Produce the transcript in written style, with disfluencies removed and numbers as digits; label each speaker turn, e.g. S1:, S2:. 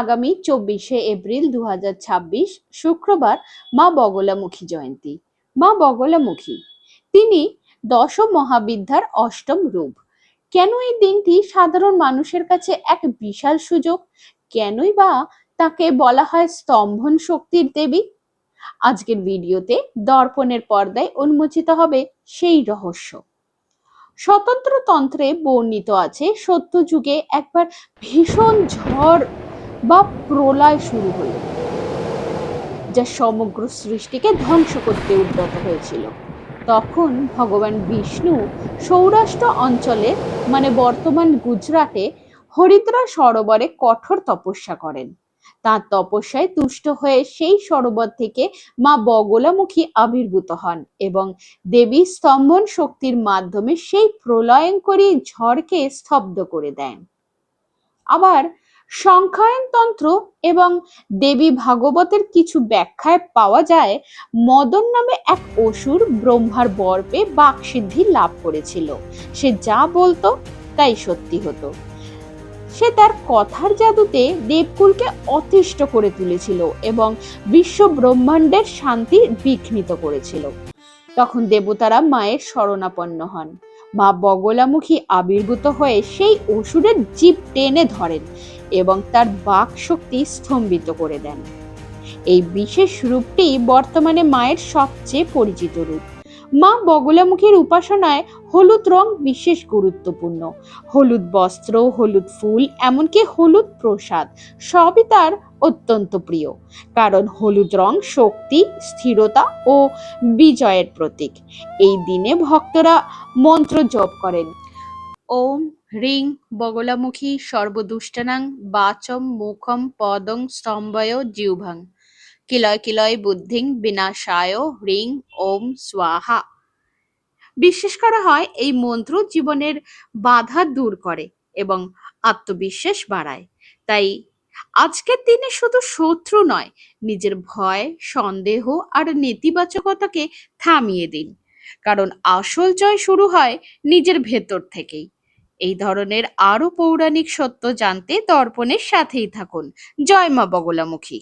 S1: আগামী 24শে এপ্রিল 2026 শুক্রবার মা বগলামুখী জয়ন্তী। মা বগলামুখী তিনি দশম মহাবিদ্যার অষ্টম রূপ। কেন এই দিনটি সাধারণ মানুষের কাছে এক বিশাল সুযোগ? কেনই বা তাকে বলা হয় স্তম্ভন শক্তির দেবী? আজকের ভিডিওতে দর্পণের পর্দায় উন্মোচিত হবে সেই রহস্য। স্বতন্ত্র তন্ত্রে বর্ণিত আছে সত্যযুগে একবার ভীষণ ঝড় বা প্রলয় শুরু হলো, যা সমগ্র সৃষ্টিকে ধ্বংস করতে উদ্যত হয়েছিল। তখন ভগবান বিষ্ণু সৌরাষ্ট্র অঞ্চলের মানে বর্তমান গুজরাটে হরিদ্রা সরোবরে কঠোর তপস্যা করেন। তার তপস্যায় তুষ্ট হয়ে সেই সরোবর থেকে মা বগলামুখী আবির্ভূত হন এবং দেবী স্তম্ভন শক্তির মাধ্যমে সেই প্রলয়ঙ্করী ঝড়কে স্তব্ধ করে দেন। আবার সংখ্যায়ন তন্ত্র এবং দেবী ভাগবতের কিছু ব্যাখ্যায় পাওয়া যায় মদন নামে এক অসুর ব্রহ্মার বর পেয়ে বাকসিদ্ধি লাভ করেছিল। সে যা বলতো তাই সত্যি হতো। সে তার কথার জাদুতে দেবকুলকে অতিষ্ঠ করে তুলেছিল এবং বিশ্ব ব্রহ্মাণ্ডের শান্তি বিঘ্নিত করেছিল। তখন দেবতারা মায়ের শরণাপন্ন হন। মা বগলামুখী আবির্ভূত হয়ে সেই অসুরের জিভ টেনে ধরেন এবং তার বাক শক্তি স্তম্ভিত করে দেন। এই বিশেষ রূপটি বর্তমানে মায়ের সবচেয়ে পরিচিত রূপ। মা বগলামুখীর উপাসনায় হলুদ রং বিশেষ গুরুত্বপূর্ণ। হলুদ বস্ত্র, হলুদ ফুল, এমনকি হলুদ প্রসাদ সবই তার অত্যন্ত প্রিয়, কারণ হলুদ রং শক্তি, স্থিরতা ও বিজয়ের প্রতীক। এই দিনে ভক্তরা মন্ত্র জপ করেন, ওম হ্রিং বগলামুখী সর্বদুষ্টানাং বাচম মুখম পদং স্তম্ভয় জিহ্বাং কিলয় কিলয় বুদ্ধিং বিনাশায় হ্রিং ওম স্বাহা। বিশ্বাস করা হয় এই মন্ত্র জীবনের বাধা দূর করে এবং আত্মবিশ্বাস বাড়ায়। তাই আজকের দিনে শুধু শত্রু নয়, নিজের ভয়, সন্দেহ আর নেতিবাচকতাকে থামিয়ে দিন, কারণ আসল জয় শুরু হয় নিজের ভেতর থেকেই। এই ধরনের আরো পৌরাণিক সত্য জানতে দর্পণের সাথেই থাকুন। জয় মা বগলামুখী।